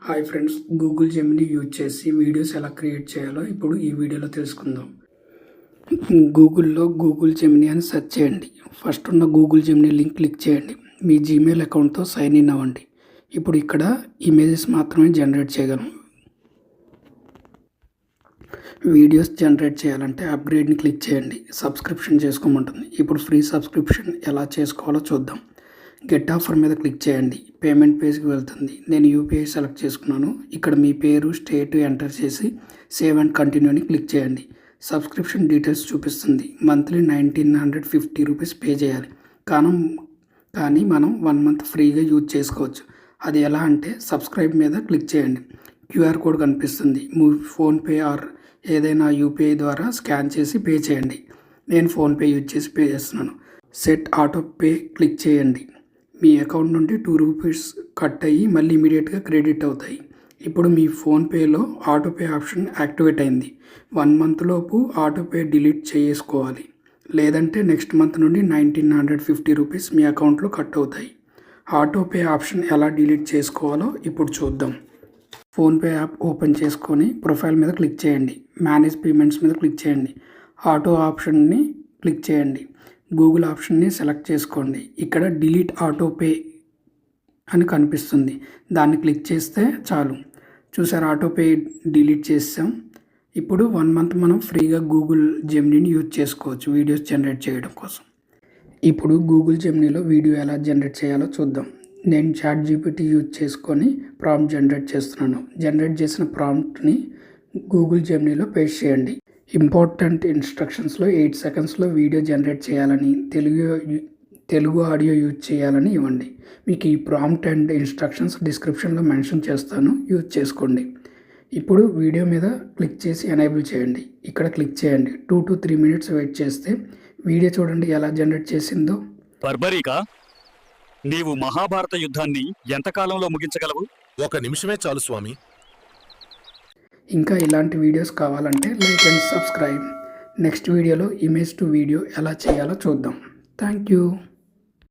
Hi friends, Google Gemini use చేసి videos ఎలా create చేయాలో ఇప్పుడు ఈ వీడియోలో తెలుసుకుందాం. గూగుల్లో గూగుల్ జెమినీ అని సెర్చ్ చేయండి. ఫస్ట్ ఉన్న గూగుల్ జెమినీ లింక్ క్లిక్ చేయండి. మీ జీమెయిల్ అకౌంట్తో సైన్ ఇన్ అవ్వండి. ఇప్పుడు ఇక్కడ ఇమేజెస్ మాత్రమే జనరేట్ చేయగలం. వీడియోస్ జనరేట్ చేయాలంటే అప్గ్రేడ్ని క్లిక్ చేయండి. సబ్స్క్రిప్షన్ చేసుకోమంటుంది. ఇప్పుడు ఫ్రీ సబ్స్క్రిప్షన్ ఎలా చేసుకోవాలో చూద్దాం. గెట్ ఆఫర్ మీద క్లిక్ చేయండి. పేమెంట్ పేజ్కి వెళ్తుంది. నేను యూపీఐ సెలెక్ట్ చేసుకున్నాను. ఇక్కడ మీ పేరు, స్టేట్ ఎంటర్ చేసి సేవ్ అండ్ కంటిన్యూని క్లిక్ చేయండి. సబ్స్క్రిప్షన్ డీటెయిల్స్ చూపిస్తుంది. మంత్లీ 1950 రూపీస్ పే చేయాలి. కానీ మనం 1 మంత్ ఫ్రీగా యూజ్ చేసుకోవచ్చు. అది ఎలా అంటే సబ్స్క్రైబ్ మీద క్లిక్ చేయండి. క్యూఆర్ కోడ్ కనిపిస్తుంది. మీ ఫోన్పే ఆర్ ఏదైనా యూపీఐ ద్వారా స్కాన్ చేసి పే చేయండి. నేను ఫోన్పే యూజ్ చేసి పే చేస్తున్నాను. సెట్ ఆటో పే క్లిక్ చేయండి. మీ అకౌంట్ నుండి 2 రూపీస్ కట్ అయ్యి మళ్ళీ ఇమీడియట్గా క్రెడిట్ అవుతాయి. ఇప్పుడు మీ ఫోన్పేలో ఆటోపే ఆప్షన్ యాక్టివేట్ అయింది. 1 మంత్ లోపు ఆటోపే డిలీట్ చేసుకోవాలి. లేదంటే నెక్స్ట్ మంత్ నుండి 1950 రూపీస్ మీ అకౌంట్లో కట్ అవుతాయి. ఆటోపే ఆప్షన్ ఎలా డిలీట్ చేసుకోవాలో ఇప్పుడు చూద్దాం. ఫోన్పే యాప్ ఓపెన్ చేసుకొని ప్రొఫైల్ మీద క్లిక్ చేయండి. మేనేజ్ పేమెంట్స్ మీద క్లిక్ చేయండి. ఆటో ఆప్షన్ని క్లిక్ చేయండి. గూగుల్ ఆప్షన్ని సెలెక్ట్ చేసుకోండి. ఇక్కడ డిలీట్ ఆటోపే అని కనిపిస్తుంది. దాన్ని క్లిక్ చేస్తే చాలు. చూసారు, ఆటోపే డిలీట్ చేసాం. ఇప్పుడు 1 మంత్ మనం ఫ్రీగా గూగుల్ జెమినీని యూజ్ చేసుకోవచ్చు వీడియోస్ జనరేట్ చేయడం కోసం. ఇప్పుడు గూగుల్ జెమినీలో వీడియో ఎలా జనరేట్ చేయాలో చూద్దాం. నేను ChatGPT యూజ్ చేసుకొని ప్రాంప్ట్ జనరేట్ చేస్తున్నాను. జనరేట్ చేసిన ప్రాంప్ట్ని గూగుల్ జెమినీలో పేస్ట్ చేయండి. ఇంపార్టెంట్ ఇన్స్ట్రక్షన్స్లో 8 సెకండ్స్లో వీడియో జనరేట్ చేయాలని, తెలుగు ఆడియో యూజ్ చేయాలని ఇవ్వండి. మీకు ఈ ప్రాంప్ట్ అండ్ ఇన్స్ట్రక్షన్స్ డిస్క్రిప్షన్లో మెన్షన్ చేస్తాను, యూజ్ చేసుకోండి. ఇప్పుడు వీడియో మీద క్లిక్ చేసి ఎనేబుల్ చేయండి. ఇక్కడ క్లిక్ చేయండి. 2 to 3 minutes వెయిట్ చేస్తే వీడియో చూడండి ఎలా జనరేట్ చేసిందో. బర్బరీకా, నీవు మహాభారత యుద్ధాన్ని ఎంతకాలంలో ముగించగలవు? 1 నిమిషమే చాలు స్వామి. ఇంకా ఇలాంటి వీడియోస్ కావాలంటే లైక్ అండ్ సబ్స్క్రైబ్. నెక్స్ట్ వీడియోలో ఇమేజ్ టు వీడియో ఎలా చేయాలో చూద్దాం. Thank you.